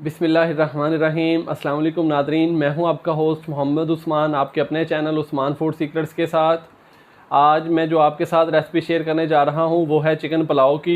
बिस्मिल्लाहिर्रहमानिर्रहीम। अस्सलाम वालेकुम नादरीन, मैं हूं आपका होस्ट मोहम्मद उस्मान, आपके अपने चैनल उस्मान फूड सीक्रेट्स के साथ। आज मैं जो आपके साथ रेसिपी शेयर करने जा रहा हूं वो है चिकन पुलाव की।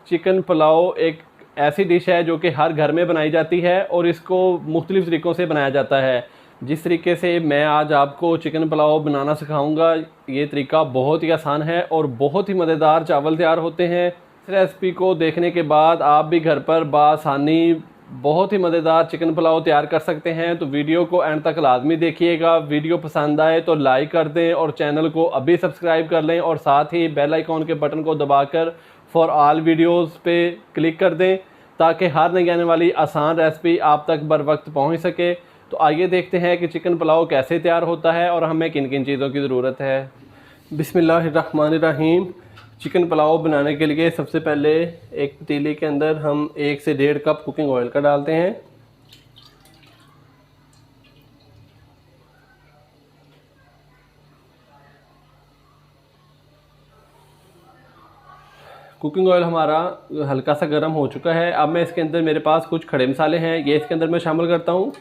चिकन पुलाव एक ऐसी डिश है जो कि हर घर में बनाई जाती है और इसको मुख्तलिफ़ तरीक़ों से बनाया जाता है। जिस तरीके से मैं आज आपको चिकन पुलाव बनाना सिखाऊंगा, ये तरीका बहुत ही आसान है और बहुत ही मज़ेदार चावल तैयार होते हैं। इस रेसिपी को देखने के बाद आप भी घर पर बासानी बहुत ही मज़ेदार चिकन पुलाव तैयार कर सकते हैं। तो वीडियो को एंड तक लाजमी देखिएगा। वीडियो पसंद आए तो लाइक कर दें और चैनल को अभी सब्सक्राइब कर लें और साथ ही बेल आइकॉन के बटन को दबाकर फॉर ऑल वीडियोस पे क्लिक कर दें ताकि हर नई आने वाली आसान रेसिपी आप तक बर वक्त पहुँच सके। तो आइए देखते हैं कि चिकन पुलाव कैसे तैयार होता है और हमें किन किन चीज़ों की ज़रूरत है। बिस्मिल्लाहिर्रहमानिर्रहीम। चिकन पुलाव बनाने के लिए सबसे पहले एक पतीले के अंदर हम 1 से 1.5 कप कुकिंग ऑयल का डालते हैं। कुकिंग ऑयल हमारा हल्का सा गर्म हो चुका है। अब मैं इसके अंदर मेरे पास कुछ खड़े मसाले हैं, ये इसके अंदर मैं शामिल करता हूँ।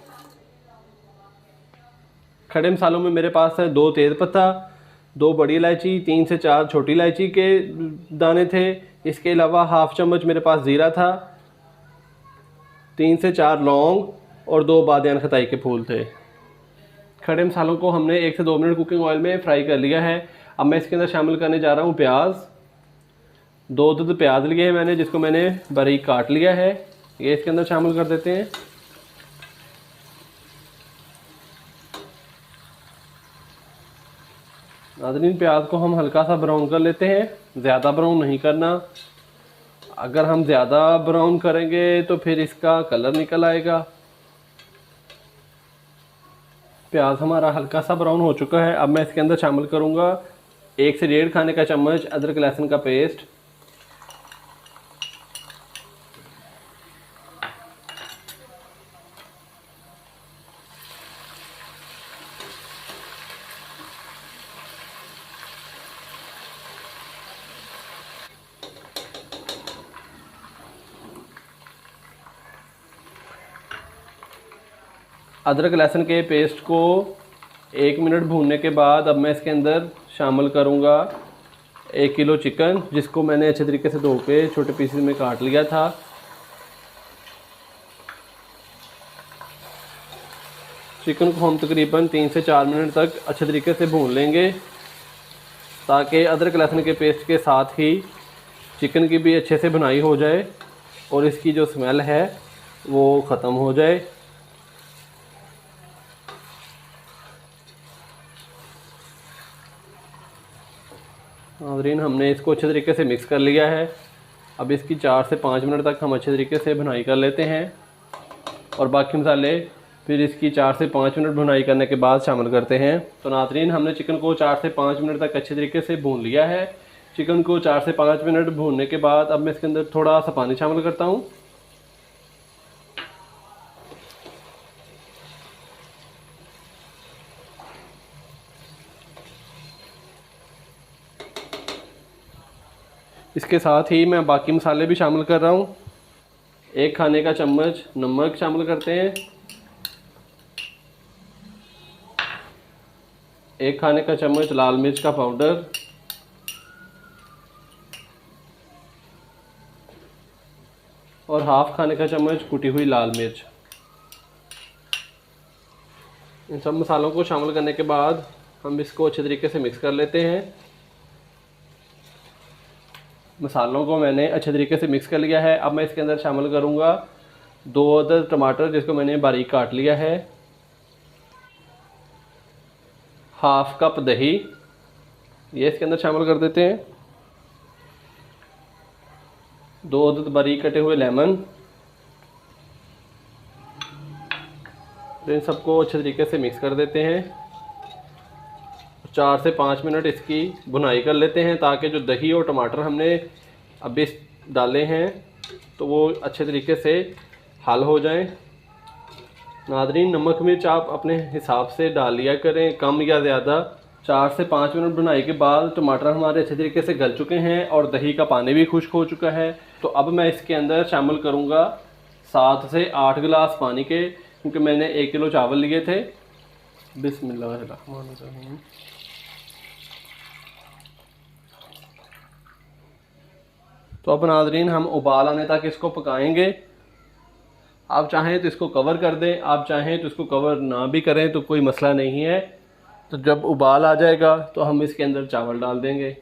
खड़े मसालों में मेरे पास है 2 तेज़पत्ता, 2 बड़ी इलायची, 3 से 4 छोटी इलायची के दाने थे। इसके अलावा हाफ़ चम्मच मेरे पास ज़ीरा था, 3 से 4 लौंग और 2 बादियान खताई के फूल थे। खड़े मसालों को हमने 1 से 2 मिनट कुकिंग ऑयल में फ्राई कर लिया है। अब मैं इसके अंदर शामिल करने जा रहा हूँ प्याज। 2 अदद प्याज लिए हैं मैंने, जिसको मैंने बारीक काट लिया है। ये इसके अंदर शामिल कर देते हैं। नाज़रीन, प्याज को हम हल्का सा ब्राउन कर लेते हैं, ज़्यादा ब्राउन नहीं करना। अगर हम ज़्यादा ब्राउन करेंगे तो फिर इसका कलर निकल आएगा। प्याज हमारा हल्का सा ब्राउन हो चुका है। अब मैं इसके अंदर शामिल करूँगा 1 से 1.5 खाने का चम्मच अदरक लहसुन का पेस्ट। अदरक लहसुन के पेस्ट को 1 मिनट भूनने के बाद अब मैं इसके अंदर शामिल करूँगा 1 किलो चिकन, जिसको मैंने अच्छे तरीके से धो के छोटे पीसेस में काट लिया था। चिकन को हम तकरीबन 3 से 4 मिनट तक अच्छे तरीके से भून लेंगे ताकि अदरक लहसुन के पेस्ट के साथ ही चिकन की भी अच्छे से भुनाई हो जाए और इसकी जो स्मेल है वो ख़त्म हो जाए। नाज़रीन, हमने इसको अच्छे तरीके से मिक्स कर लिया है। अब इसकी 4 से 5 मिनट तक हम अच्छे तरीके से भुनाई कर लेते हैं और बाकी मसाले फिर इसकी 4 से 5 मिनट भुनाई करने के बाद शामिल करते हैं। तो नाज़रीन, हमने चिकन को 4 से 5 मिनट तक अच्छे तरीके से भून लिया है। चिकन को 4 से 5 मिनट भूनने के बाद अब मैं इसके अंदर थोड़ा सा पानी शामिल करता हूँ। इसके साथ ही मैं बाकी मसाले भी शामिल कर रहा हूँ। 1 खाने का चम्मच नमक शामिल करते हैं, 1 खाने का चम्मच लाल मिर्च का पाउडर, और हाफ़ खाने का चम्मच कुटी हुई लाल मिर्च। इन सब मसालों को शामिल करने के बाद हम इसको अच्छे तरीके से मिक्स कर लेते हैं। मसालों को मैंने अच्छे तरीके से मिक्स कर लिया है। अब मैं इसके अंदर शामिल करूँगा 2 अदद टमाटर, जिसको मैंने बारीक काट लिया है। हाफ़ कप दही, ये इसके अंदर शामिल कर देते हैं। 2 अदद बारीक कटे हुए लेमन। इन सबको अच्छे तरीके से मिक्स कर देते हैं। 4 से 5 मिनट इसकी भुनाई कर लेते हैं ताकि जो दही और टमाटर हमने अभी डाले हैं तो वो अच्छे तरीके से हल हो जाएं। नाज़रीन, नमक मिर्च आप अपने हिसाब से डाल लिया करें, कम या ज़्यादा। 4 से 5 मिनट भुनाई के बाद टमाटर हमारे अच्छे तरीके से गल चुके हैं और दही का पानी भी खुश्क हो चुका है। तो अब मैं इसके अंदर शामिल करूँगा 7 से 8 गिलास पानी के, क्योंकि मैंने 1 किलो चावल लिए थे। बिस्मिल्लाहिर्रहमानिर्रहीम। तो अब नाज़रीन हम उबाल आने तक इसको पकाएंगे। आप चाहें तो इसको कवर कर दें, आप चाहें तो इसको कवर ना भी करें तो कोई मसला नहीं है। तो जब उबाल आ जाएगा तो हम इसके अंदर चावल डाल देंगे।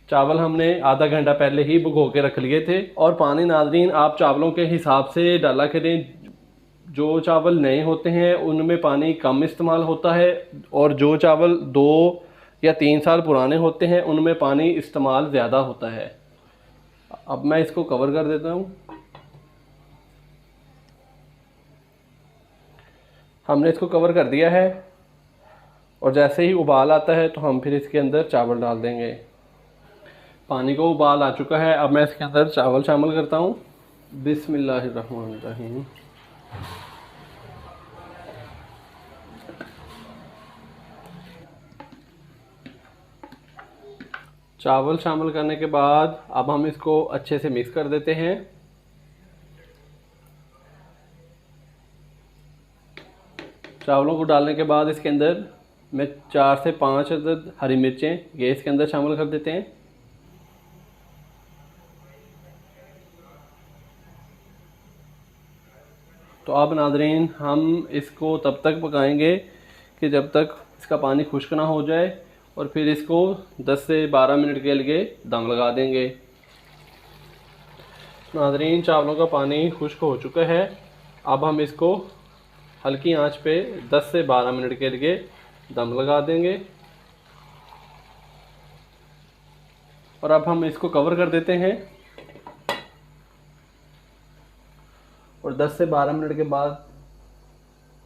चावल हमने आधा घंटा पहले ही भिगो के रख लिए थे। और पानी नाज़रीन आप चावलों के हिसाब से डाला करें। जो चावल नए होते हैं उनमें पानी कम इस्तेमाल होता है, और जो चावल 2 या 3 साल पुराने होते हैं उनमें पानी इस्तेमाल ज़्यादा होता है। अब मैं इसको कवर कर देता हूँ। हमने इसको कवर कर दिया है, और जैसे ही उबाल आता है तो हम फिर इसके अंदर चावल डाल देंगे। पानी को उबाल आ चुका है, अब मैं इसके अंदर चावल शामिल करता हूँ। बिस्मिल्लाहिर्रहमानिर्रहीम। चावल शामिल करने के बाद अब हम इसको अच्छे से मिक्स कर देते हैं। चावलों को डालने के बाद इसके अंदर मैं 4 से 5 अदद हरी मिर्चें ये इसके अंदर शामिल कर देते हैं। तो अब नाज़रीन हम इसको तब तक पकाएंगे कि जब तक इसका पानी खुश्क ना हो जाए, और फिर इसको 10 से 12 मिनट के लिए दम लगा देंगे। नाज़रीन चावलों का पानी खुश्क हो चुका है। अब हम इसको हल्की आंच पे 10 से 12 मिनट के लिए दम लगा देंगे, और अब हम इसको कवर कर देते हैं। और 10 से 12 मिनट के बाद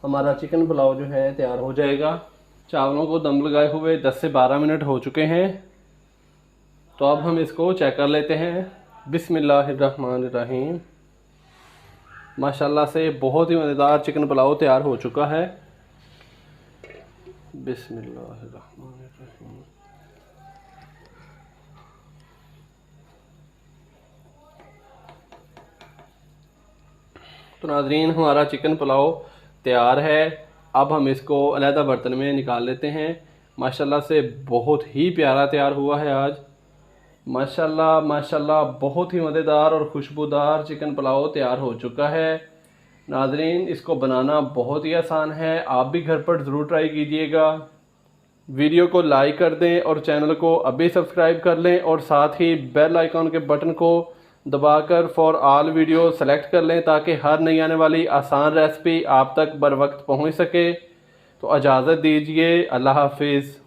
हमारा चिकन पुलाव जो है तैयार हो जाएगा। चावलों को दम लगाए हुए 10 से 12 मिनट हो चुके हैं। तो अब हम इसको चेक कर लेते हैं। बिस्मिल्लाहिर्रहमानिर्रहीम। माशाल्लाह से बहुत ही मज़ेदार चिकन पुलाव तैयार हो चुका है। बिस्मिल्लाहिर्रहमानिर्रहीम। तो नाज़रीन हमारा चिकन पुलाव तैयार है। अब हम इसको अलहदा बर्तन में निकाल लेते हैं। माशाल्लाह से बहुत ही प्यारा तैयार हुआ है आज। माशाल्लाह माशाल्लाह बहुत ही मज़ेदार और खुशबूदार चिकन पुलाव तैयार हो चुका है। नाज़रीन इसको बनाना बहुत ही आसान है, आप भी घर पर ज़रूर ट्राई कीजिएगा। वीडियो को लाइक कर दें और चैनल को अभी सब्सक्राइब कर लें, और साथ ही बेल आइकॉन के बटन को दबाकर फॉर ऑल वीडियो सेलेक्ट कर लें, ताकि हर नई आने वाली आसान रेसिपी आप तक बर वक्त पहुँच सके। तो इजाज़त दीजिए, अल्लाह हाफिज़।